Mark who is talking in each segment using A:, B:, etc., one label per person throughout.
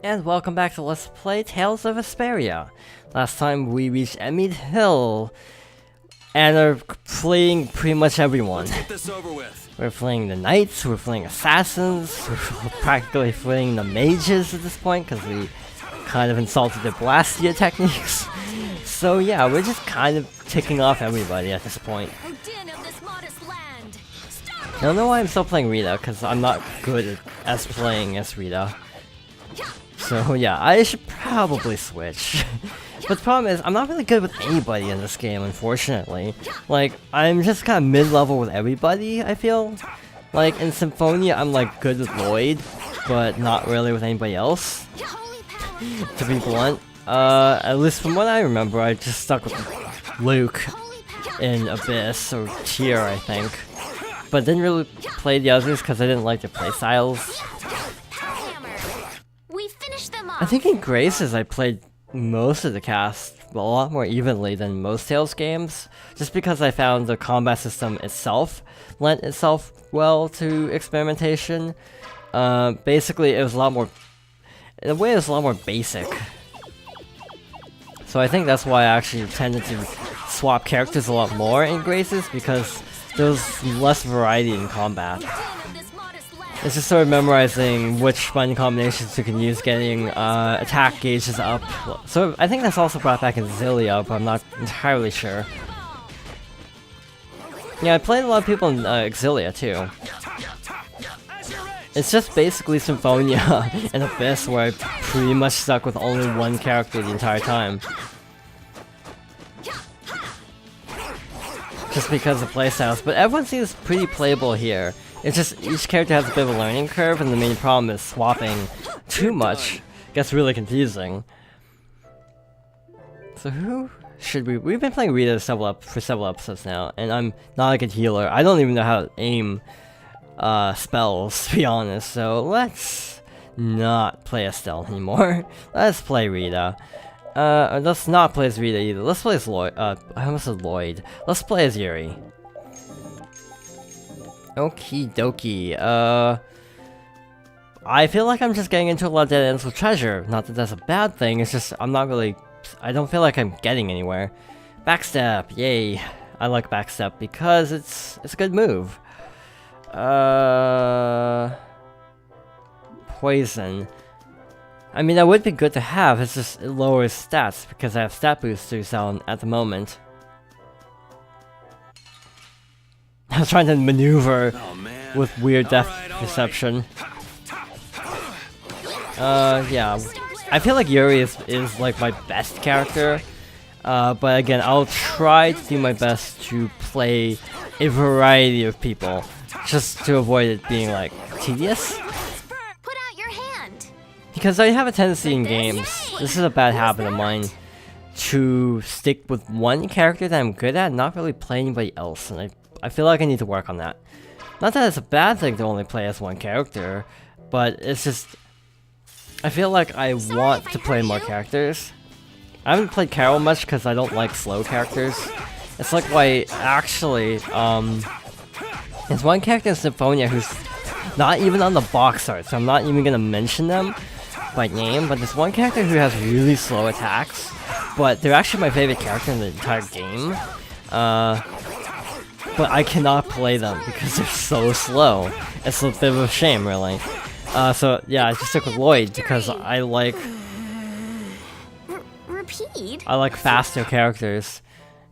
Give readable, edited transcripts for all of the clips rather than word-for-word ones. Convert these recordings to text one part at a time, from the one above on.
A: and welcome back to Let's Play Tales of Vesperia. Last time we reached Ehmead Hill, and are fleeing pretty much everyone.
B: Let's get this over with.
A: We're fleeing the knights, we're fleeing assassins, we're practically fleeing the mages at this point, because we kind of insulted their Blastia techniques. So yeah, we're just kind of ticking off everybody at this point. I don't know why I'm still playing Rita, because I'm not good at playing as Rita. So yeah, I should probably switch. But the problem is, I'm not really good with anybody in this game, unfortunately. Like, I'm just kind of mid-level with everybody, I feel. Like, in Symphonia, I'm like good with Lloyd, but not really with anybody else. To be blunt. At least from what I remember, I just stuck with Luke in Abyss, or Tyr, I think. But didn't really play the others because I didn't like their playstyles. I think in Graces I played most of the cast a lot more evenly than most Tales games, just because I found the combat system itself lent itself well to experimentation. Basically it was a lot more, in a way it was a lot more basic. So I think that's why I actually tended to swap characters a lot more in Graces, because there was less variety in combat. It's just sort of memorizing which button combinations you can use, getting attack gauges up. So I think that's also brought back in Zilia, but I'm not entirely sure. Yeah, I played a lot of people in Exilia too. It's just basically Symphonia and Abyss where I pretty much stuck with only one character the entire time. Just because of playstyles, but everyone seems pretty playable here. It's just each character has a bit of a learning curve, and the main problem is swapping too much. Gets really confusing. So who should we? We've been playing Rita for several episodes now, and I'm not a good healer. I don't even know how to aim spells, to be honest. So let's not play Estelle anymore. Let's play Rita. Let's not play as Rita either. Let's play as Lloyd. I almost said Lloyd. Let's play as Yuri. Okie dokie. I feel like I'm just getting into a lot of dead ends with treasure. Not that that's a bad thing, it's just I'm not really... I don't feel like I'm getting anywhere. Backstep, yay. I like backstep because it's a good move. Poison. I mean, that would be good to have, it's just it lowers stats because I have stat boosters on at the moment. I was trying to maneuver with weird depth perception. Yeah. I feel like Yuri is like my best character. But again, I'll try to do my best to play a variety of people. Just to avoid it being like tedious. Because I have a tendency in games, this is a bad habit of mine, to stick with one character that I'm good at and not really play anybody else. And I feel like I need to work on that. Not that it's a bad thing to only play as one character, but it's just... I feel like I want to play more characters. I haven't played Carol much because I don't like slow characters. It's like why, actually, there's one character in Symphonia who's not even on the box art, so I'm not even gonna mention them by name, but there's one character who has really slow attacks, but they're actually my favorite character in the entire game. But I cannot play them because they're so slow. It's a bit of a shame, really. So yeah, I just stuck with Lloyd because I like...
C: Repeat?
A: I like faster characters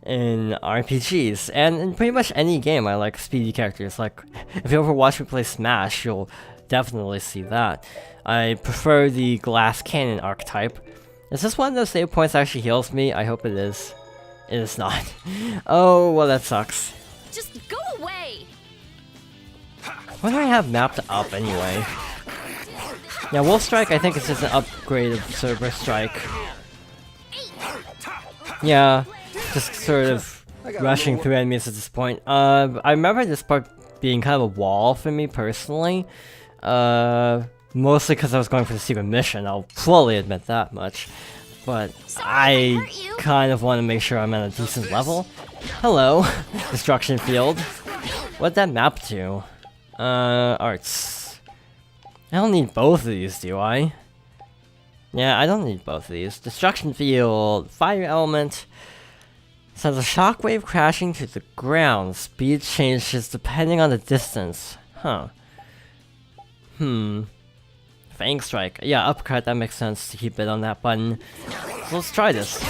A: in RPGs, and in pretty much any game I like speedy characters. Like, if you ever watch me play Smash, you'll definitely see that. I prefer the glass cannon archetype. Is this one of those save points that actually heals me? I hope it is. It is not. Oh, well that sucks.
C: Just go away.
A: What do I have mapped up anyway? Yeah, Wolf Strike I think is just an upgrade of Cerber Strike. Yeah, just sort of rushing through enemies at this point. I remember this part being kind of a wall for me personally. Mostly because I was going for the secret mission, I'll fully admit that much. But I kind of want to make sure I'm at a decent level. Hello, Destruction Field. What'd that map to? Arts. I don't need both of these, do I? Yeah, I don't need both of these. Destruction field, fire element. Sends a shockwave crashing to the ground. Speed changes depending on the distance. Huh. Fang strike. Yeah, uppercut, that makes sense to keep it on that button. So let's try this.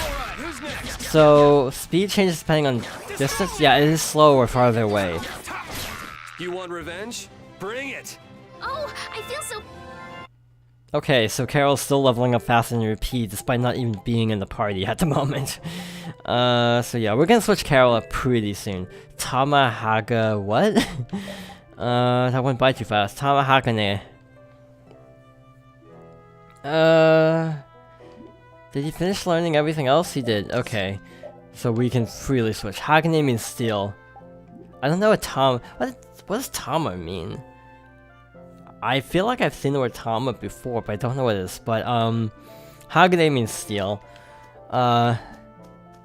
A: So, speed changes depending on distance? Yeah, it is slower farther away.
B: You want revenge? Bring it!
C: Oh, I feel so.
A: Okay, so Carol's still leveling up faster than Repeat, despite not even being in the party at the moment. So yeah, we're gonna switch Carol up pretty soon. Tamahaga, what? That went by too fast. Tamahagane. Did he finish learning everything else? He did, okay. So we can freely switch. Hagane means steel. I don't know what does Tama mean? I feel like I've seen the word Tama before, but I don't know what it is. But, Hagane means steel. And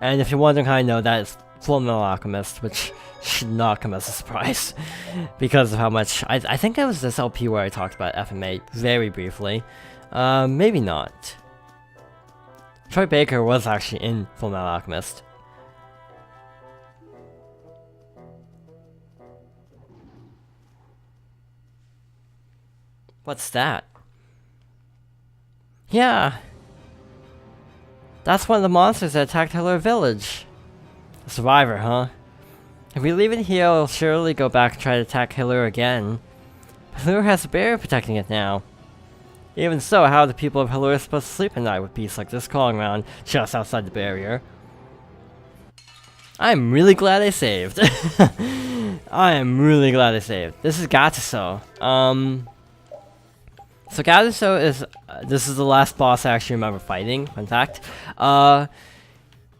A: if you're wondering how I know that, it's Full Metal Alchemist, which should not come as a surprise. Because of how much... I think it was this LP where I talked about FMA very briefly. Maybe not. Troy Baker was actually in Full Metal Alchemist. What's that? Yeah! That's one of the monsters that attacked Hiller Village. A survivor, huh? If we leave it here, it'll surely go back and try to attack Hiller again. But Hiller has a barrier protecting it now. Even so, how are the people of Hiller supposed to sleep at night with beasts like this crawling around just outside the barrier? I'm really glad I saved. I am really glad I saved. This is Gatuso. So Gatuso is, this is the last boss I actually remember fighting, in fact.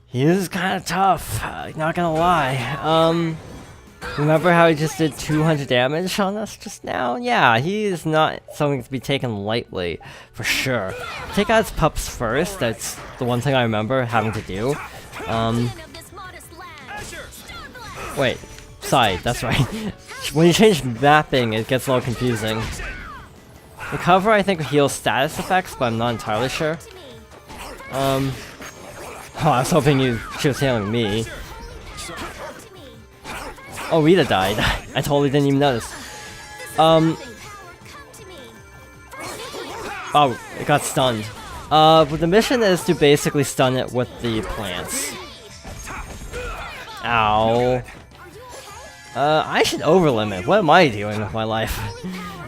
A: He is kind of tough, not gonna lie. Remember how he just did 200 damage on us just now? Yeah, he is not something to be taken lightly, for sure. Take out his pups first, that's the one thing I remember having to do. Wait, side, that's right. When you change mapping, it gets a little confusing. Recover, I think, heals status effects, but I'm not entirely sure. Oh, I was hoping she was healing me. Oh, Rita died. I totally didn't even notice. Oh, it got stunned. But the mission is to basically stun it with the plants. Ow. I should overlimit. What am I doing with my life?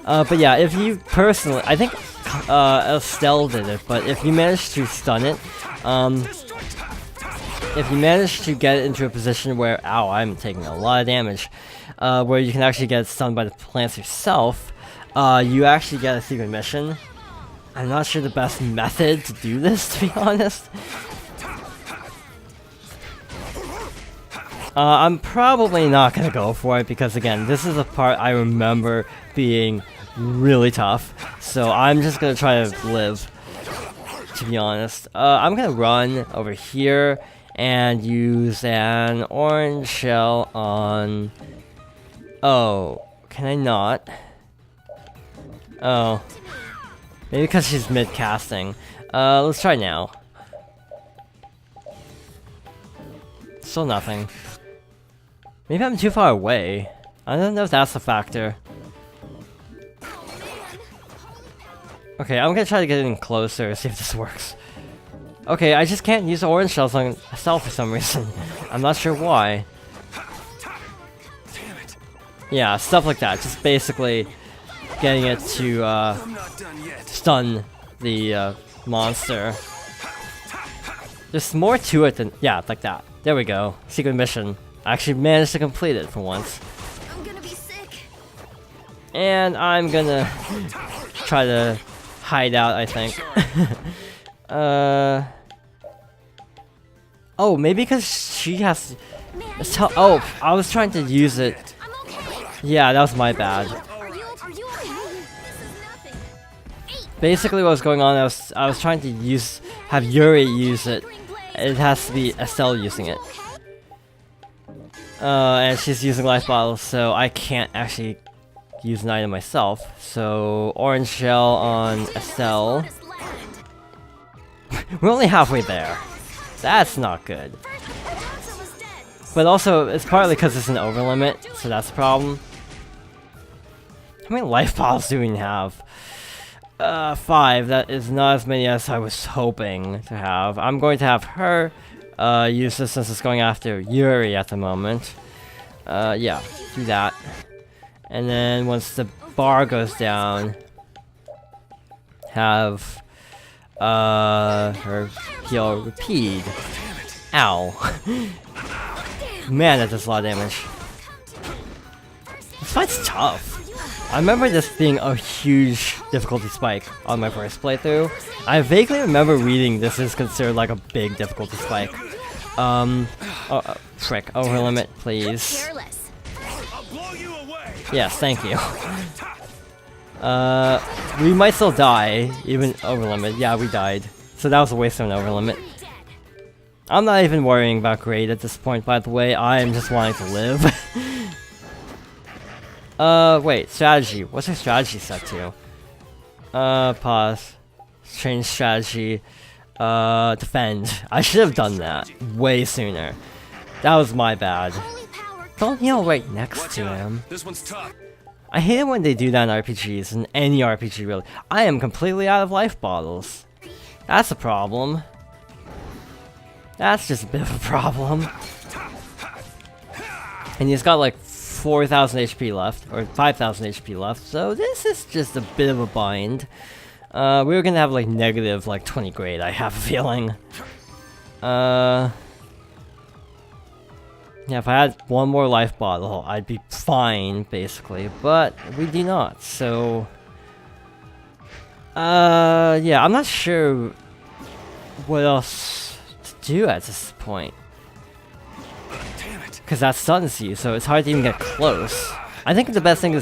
A: But yeah, if you personally, I think Estelle did it, but if you manage to stun it, if you manage to get it into a position where, ow, I'm taking a lot of damage, where you can actually get stunned by the plants yourself, you actually get a secret mission. I'm not sure the best method to do this, to be honest. I'm probably not gonna go for it because, again, this is a part I remember being really tough, so I'm just gonna try to live, to be honest. I'm gonna run over here and use an orange shell on... Oh, can I not? Oh. Maybe because she's mid-casting. Let's try now. Still nothing. Maybe I'm too far away. I don't know if that's a factor. Okay, I'm gonna try to get in closer, see if this works. Okay, I just can't use the orange shells on Estelle for some reason. I'm not sure why. Yeah, stuff like that. Just basically getting it to stun the monster. There's more to it than... Yeah, like that. There we go. Secret mission. I actually managed to complete it for once.
C: I'm gonna be sick.
A: And I'm gonna try to hide out, I think. Oh, maybe because she has... Oh, I was trying to use it. Yeah, that was my bad.
C: Are you okay? This is nothing.
A: Basically what was going on, I was trying to have Yuri use it. It has to be Estelle using it. And she's using life bottles, so I can't actually use an item myself. So, orange shell on Estelle. We're only halfway there. That's not good.
C: Hanzo was dead.
A: But also, it's partly because it's an over limit, so that's the problem. How many life bottles do we have? 5. That is not as many as I was hoping to have. I'm going to have her use this since it's going after Yuri at the moment. Yeah, do that. And then once the bar goes down, have her heal repeat. Ow. Man, that does a lot of damage. This fight's tough. I remember this being a huge difficulty spike on my first playthrough. I vaguely remember reading this is considered like a big difficulty spike. Frick, over limit, please.
C: Careless.
B: I'll blow you away.
A: Yes, thank you. We might still die, even over limit. Yeah, we died. So that was a waste of an over limit.
C: Dead.
A: I'm not even worrying about grade at this point, by the way. I am just wanting to live. Wait, strategy. What's her strategy set to? Pause. Change strategy. Defend. I should have done that way sooner. That was my bad.
C: Holy power.
A: Don't heal right next
B: Watch
A: to
B: out.
A: him.
B: This one's tough.
A: I hate it when they do that in RPGs, in any RPG really. I am completely out of life bottles. That's a problem. That's just a bit of a problem. And he's got like 4,000 HP left, or 5,000 HP left, so this is just a bit of a bind. We were gonna have like negative like 20 grade, I have a feeling. Yeah, if I had one more life bottle, I'd be fine, basically, but we do not, so... yeah, I'm not sure what else to do at this point.
B: Damn it.
A: Because that stuns you, so it's hard to even get close. I think the best thing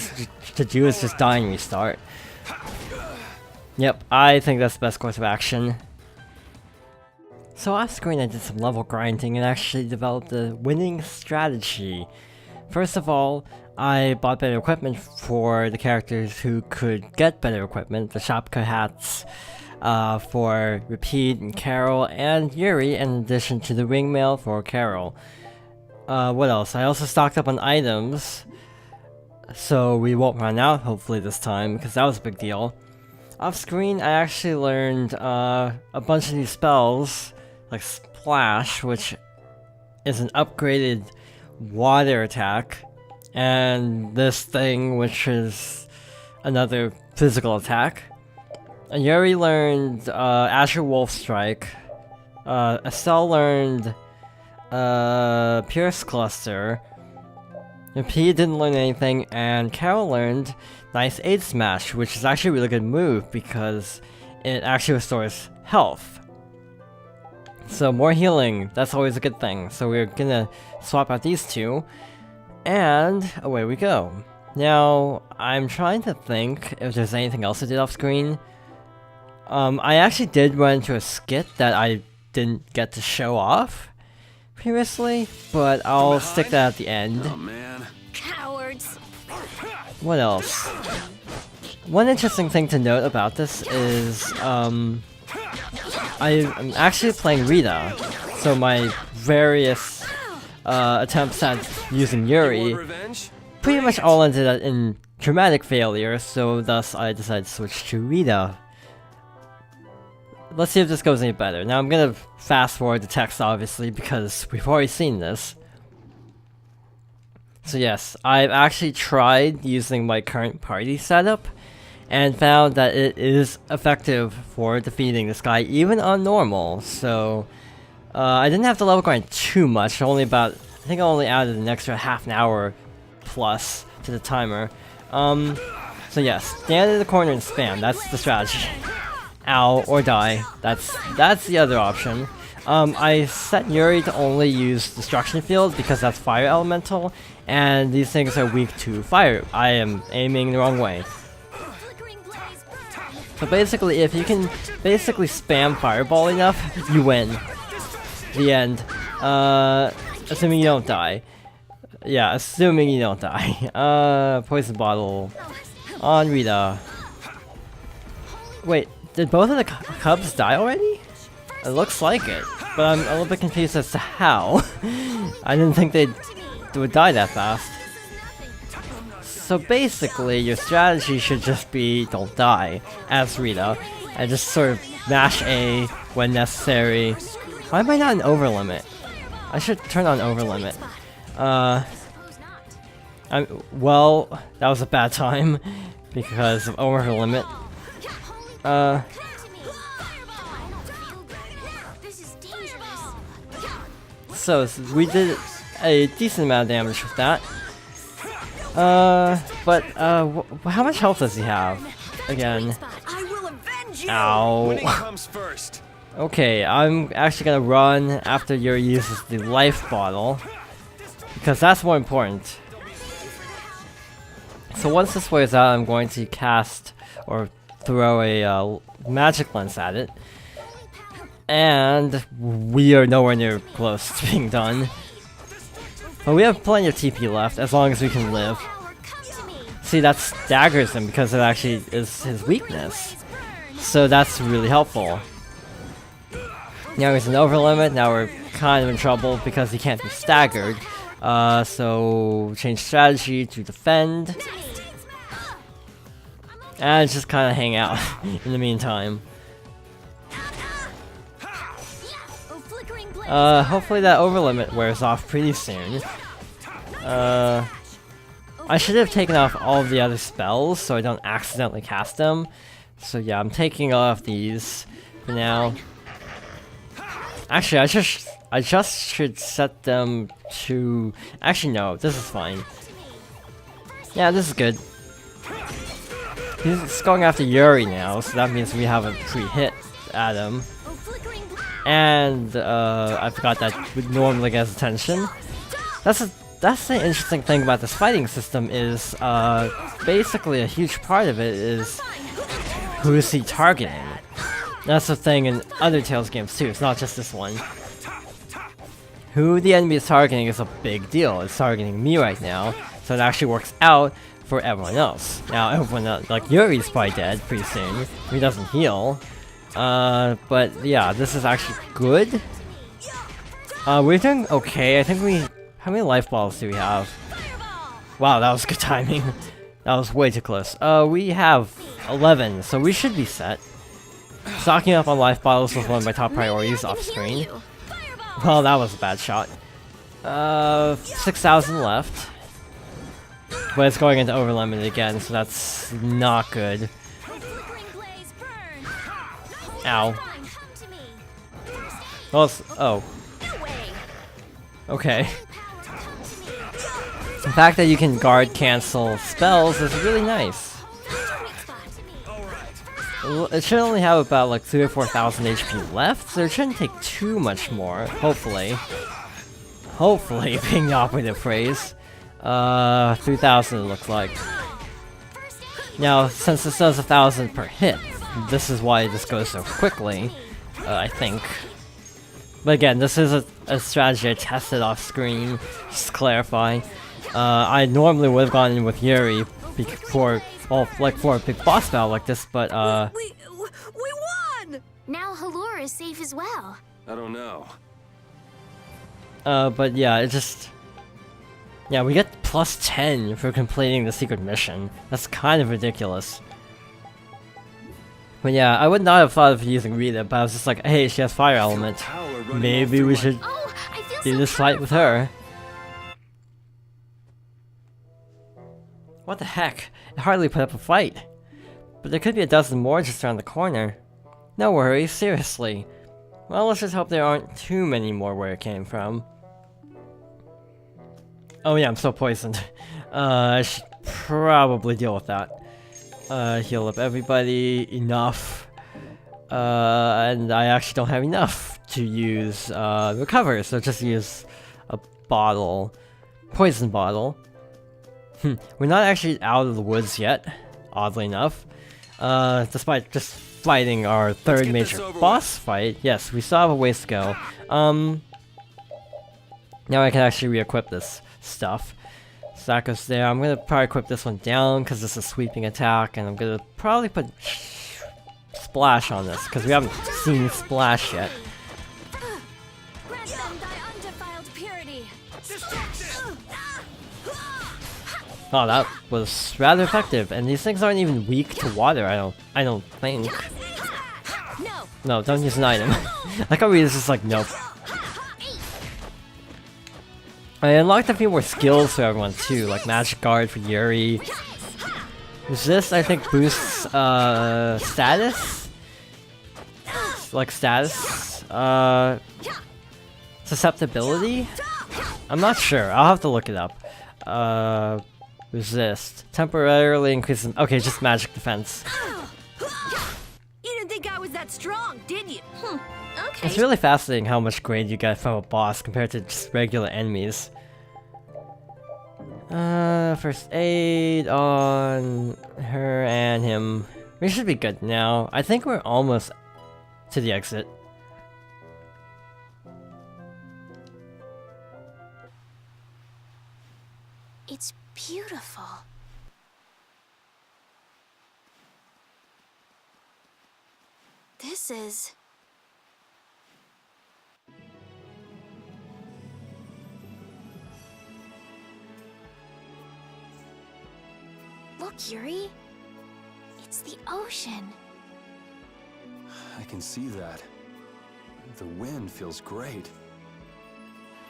A: to do is just die and restart. Yep, I think that's the best course of action. So off screen I did some level grinding and actually developed a winning strategy. First of all, I bought better equipment for the characters who could get better equipment, the Shopka hats for Repeat and Carol, and Yuri in addition to the ringmail for Carol. What else? I also stocked up on items, so we won't run out hopefully this time, because that was a big deal. Off screen I actually learned a bunch of new spells, like Splash, which is an upgraded water attack, and this thing, which is another physical attack. And Yuri learned Azure Wolf Strike, Estelle learned Pierce Cluster, P didn't learn anything, and Carol learned Nice Aid Smash, which is actually a really good move because it actually restores health. So more healing, that's always a good thing. So we're gonna swap out these two, and away we go. Now, I'm trying to think if there's anything else I did off screen. I actually did run into a skit that I didn't get to show off previously, but I'll stick that at the end.
B: Oh man.
C: Cowards.
A: What else? One interesting thing to note about this is, I'm actually playing Rita, so my various attempts at using
B: Want
A: Yuri
B: revenge?
A: pretty much all ended in dramatic failure, so thus I decided to switch to Rita. Let's see if this goes any better. Now I'm gonna fast forward the text obviously because we've already seen this. So yes, I've actually tried using my current party setup and found that it is effective for defeating this guy even on normal. So I didn't have to level grind too much, only about, I think I only added an extra half an hour plus to the timer. So yes, stand in the corner and spam, that's the strategy. Ow, or die, that's the other option. I set Yuri to only use Destruction Field because that's Fire Elemental, and these things are weak to fire. I am aiming the wrong way.
C: Flickering blaze.
A: So basically, if you can basically spam Fireball enough, you win. The end. Assuming you don't die. Yeah, assuming you don't die. Poison Bottle on Rita. Wait, did both of the cubs die already? It looks like it, but I'm a little bit confused as to how. I didn't think they would die that fast. So basically, your strategy should just be don't die, as Rita, and just sort of mash A when necessary. Why am I not an over limit? I should turn on over limit. Well, that was a bad time because of over limit. So we did a decent amount of damage with that. But how much health does he have? Again.
C: I will avenge you.
A: Ow.
B: Winning comes first.
A: Okay, I'm actually gonna run after Yuri uses the life bottle, because that's more important. So once this wears out, I'm going to cast or throw a magic lens at it. And we are nowhere near close to being done. But we have plenty of TP left, as long as we can live. See, that staggers him because it actually is his weakness. So that's really helpful. Now he's an over limit, now we're kind of in trouble because he can't be staggered. So change strategy to defend. And just kind of hang out in the meantime. Hopefully that over limit wears off pretty soon. I should have taken off all of the other spells so I don't accidentally cast them. So yeah, I'm taking off these for now. Actually, I just should set them to... Actually, no, this is fine. Yeah, this is good. He's going after Yuri now, so that means we have a pre-hit at him. And I forgot that would normally get his attention. That's the interesting thing about this fighting system is basically a huge part of it is who is he targeting. That's the thing in other Tales games too, it's not just this one. Who the enemy is targeting is a big deal. It's targeting me right now, so it actually works out for everyone else. Now everyone else, like Yuri's probably dead pretty soon if he doesn't heal. But yeah, this is actually good. We're doing okay. I think how many life balls do we have? Wow, that was good timing. That was way too close. We have 11, so we should be set. Stocking up on life bottles was one of my top priorities off screen. Well, that was a bad shot. 6,000 left. But it's going into over limit again, so that's not good. Ow. Well, oh. Okay. The fact that you can guard cancel spells is really nice. It should only have about like 3,000 or 4,000 HP left, so it shouldn't take too much more, hopefully. Hopefully, being the operative phrase. 3,000 it looks like. Now, since this does 1,000 per hit, this is why this goes so quickly, I think. But again, this is a strategy I tested off screen, just to clarify. I normally would have gone in with Yuri for, well, like for a big boss battle like this, but
C: We won! Now Halur is safe as well.
B: I don't know.
A: but yeah, it just... Yeah, we get plus 10 for completing the secret mission. That's kind of ridiculous. But yeah, I would not have thought of using Rita, but I was just like, hey, she has fire element. Maybe we should do this fight with her. What the heck? It hardly put up a fight. But there could be a dozen more just around the corner. No worries, seriously. Well, let's just hope there aren't too many more where it came from. Oh yeah, I'm so poisoned. I should probably deal with that. Heal up everybody, enough. And I actually don't have enough to use recover, so just use a bottle. Poison bottle. We're not actually out of the woods yet, oddly enough. Despite just fighting our third major boss fight, yes, we still have a ways to go. Now I can actually re-equip this stuff. So that goes there. I'm gonna probably equip this one down because this is a sweeping attack, and I'm gonna probably put Splash on this, because we haven't seen Splash yet.
C: Grant them thy undefiled purity.
A: Oh, that was rather effective, and these things aren't even weak to water, I don't think. No, don't use an item. Like how we just like, nope. I unlocked a few more skills for everyone too, like Magic Guard for Yuri. Resist, I think, boosts status? Like status? Susceptibility? I'm not sure, I'll have to look it up. Resist. Temporarily increases. Okay, just magic defense.
D: You didn't think I was that strong, did you?
C: Okay.
A: It's really fascinating how much grade you get from a boss compared to just regular enemies. First aid on her and him. We should be good now. I think we're almost to the exit.
C: It's beautiful. This is... Look, Yuri. It's the ocean.
B: I can see that. The wind feels great.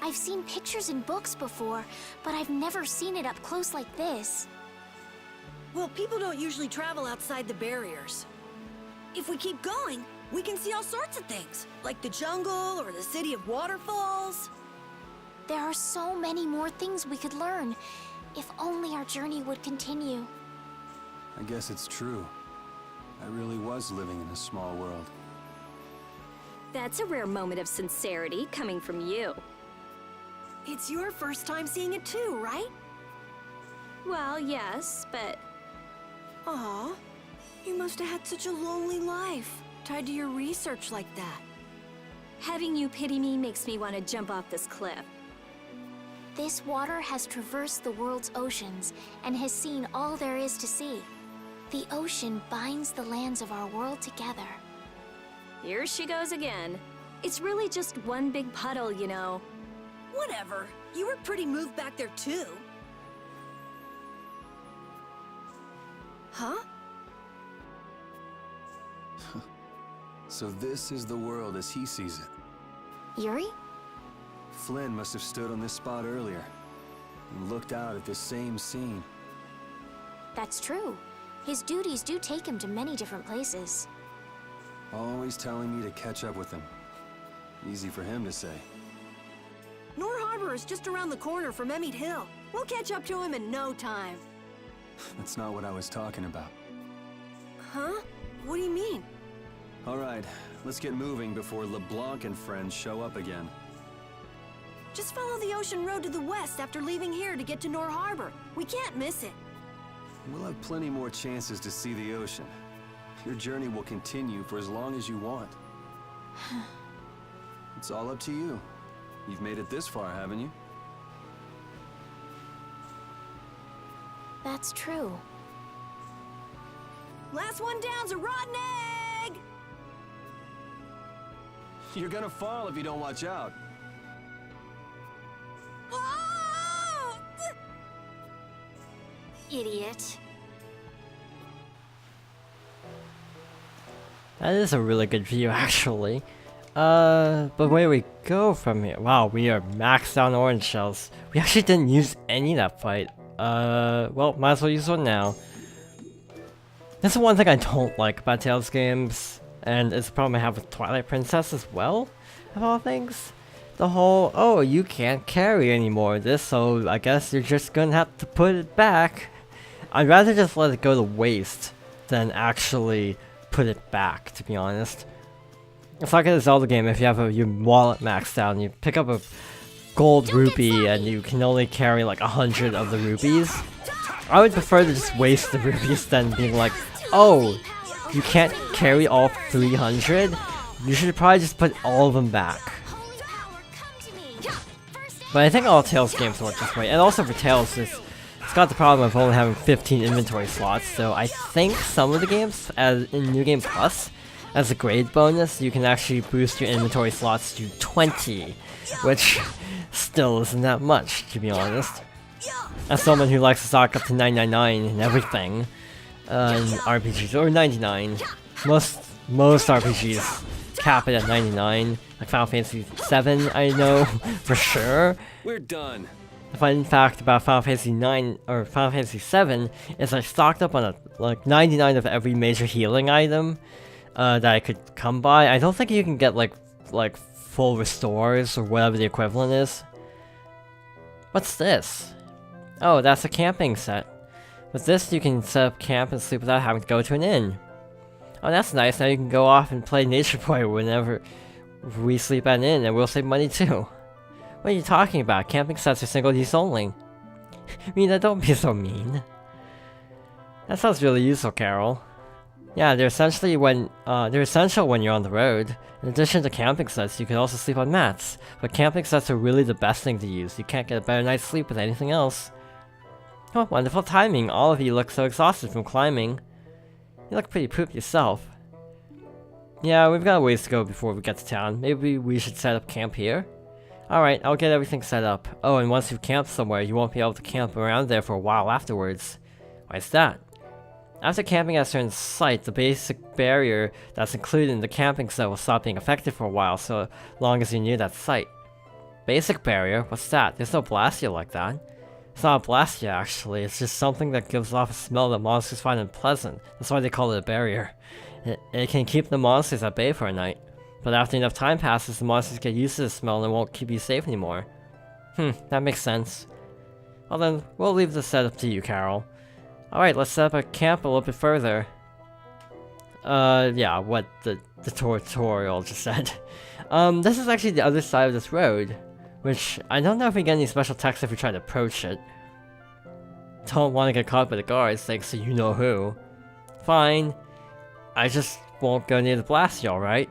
C: I've seen pictures in books before, but I've never seen it up close like this.
D: Well, people don't usually travel outside the barriers. If we keep going, we can see all sorts of things, like the jungle or the city of waterfalls.
C: There are so many more things we could learn, if only our journey would continue.
B: I guess it's true. I really was living in a small world.
E: That's a rare moment of sincerity coming from you.
D: It's your first time seeing it too, right?
E: Well, yes, but
D: Aw, you must have had such a lonely life, tied to your research like that.
E: having you pity me makes me want to jump off this cliff.
C: This water has traversed the world's oceans and has seen all there is to see. The ocean binds the lands of our world together.
E: Here she goes again. It's really just one big puddle, you know.
D: Whatever. You were pretty moved back there too. Huh?
B: So this is the world as he sees it.
C: Yuri?
B: Flynn must have stood on this spot earlier and looked out at this same scene.
C: That's true. His duties do take him to many different places.
B: Always telling me to catch up with him. Easy for him to say.
D: Nor Harbor is just around the corner from Ehmead Hill. We'll catch up to him in no time.
B: That's not what I was talking about.
D: Huh? What do you mean?
B: All right, let's get moving before LeBlanc and friends show up again.
D: Just follow the ocean road to the west after leaving here to get to Nor Harbor. We can't miss it.
B: We'll have plenty more chances to see the ocean. Your journey will continue for as long as you want. It's all up to you. You've made it this far, haven't you?
C: That's true.
D: Last one down's a rotten egg!
B: You're gonna fall if you don't watch out.
D: Oh!
C: Idiot.
A: That is a really good view, actually. But where do we go from here? Wow, we are maxed out on orange shells. We actually didn't use any in that fight. Well, might as well use one now. That's the one thing I don't like about Tales games, and it's a problem I have with Twilight Princess as well, of all things. The whole, oh, you can't carry anymore this, so I guess you're just gonna have to put it back. I'd rather just let it go to waste than actually put it back, to be honest. It's like in a Zelda game, if you have your wallet maxed out and you pick up a gold rupee and you can only carry like 100 of the rupees, I would prefer to just waste the rupees than being like, oh, you can't carry all 300? You should probably just put all of them back. But I think all Tales games work this way, and also for Tales, it's got the problem of only having 15 inventory slots, so I think some of the games, as in New Game Plus, as a grade bonus, you can actually boost your inventory slots to 20, which still isn't that much, to be honest. As someone who likes to stock up to 999 and everything in RPGs, or 99, most RPGs cap it at 99. Like Final Fantasy 7, I know for sure.
B: We're done.
A: The fun fact about Final Fantasy 9 or Final Fantasy 7 is I stocked up on like 99 of every major healing item that I could come by. I don't think you can get like full restores or whatever the equivalent is. What's this? Oh, that's a camping set. With this, you can set up camp and sleep without having to go to an inn. Oh, that's nice. Now you can go off and play Nature Boy whenever we sleep at an inn, and we'll save money too. What are you talking about? Camping sets are single use only. Mina, don't be so mean. That sounds really useful, Carol. Yeah, they're essential when you're on the road. In addition to camping sets, you can also sleep on mats. But camping sets are really the best thing to use. You can't get a better night's sleep with anything else. Oh, wonderful timing. All of you look so exhausted from climbing. You look pretty pooped yourself. Yeah, we've got a ways to go before we get to town. Maybe we should set up camp here? Alright, I'll get everything set up. Oh, and once you've camped somewhere, you won't be able to camp around there for a while afterwards. Why is that? After camping at a certain site, the basic barrier that's included in the camping set will stop being effective for a while, so long as you're near that site. Basic barrier? What's that? There's no Blastia like that. It's not a Blastia, actually. It's just something that gives off a smell that monsters find unpleasant. That's why they call it a barrier. It can keep the monsters at bay for a night. But after enough time passes, the monsters get used to the smell and won't keep you safe anymore. That makes sense. Well then, we'll leave the setup to you, Carol. Alright, let's set up a camp a little bit further. Yeah, what the tutorial just said. This is actually the other side of this road, which I don't know if we get any special text if we try to approach it. Don't want to get caught by the guards, thanks to you-know-who. Fine. I just won't go near the Blastia, alright?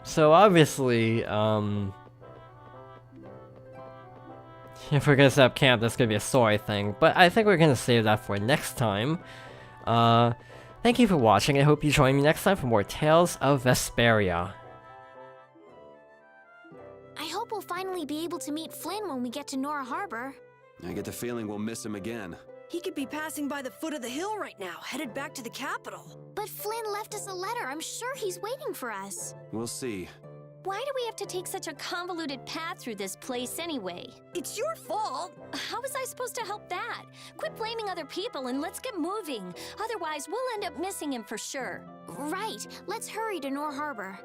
A: So obviously, if we're gonna set up camp, that's gonna be a story thing, but I think we're gonna save that for next time. Thank you for watching, I hope you join me next time for more Tales of Vesperia.
C: I hope we'll finally be able to meet Flynn when we get to Nora Harbor.
B: I get the feeling we'll miss him again.
D: He could be passing by the foot of the hill right now, headed back to the capital.
C: But Flynn left us a letter. I'm sure he's waiting for us.
B: We'll see.
E: Why do we have to take such a convoluted path through this place anyway?
D: It's your fault.
E: How was I supposed to help that? Quit blaming other people and let's get moving. Otherwise, we'll end up missing him for sure.
C: Right. Let's hurry to Nora Harbor.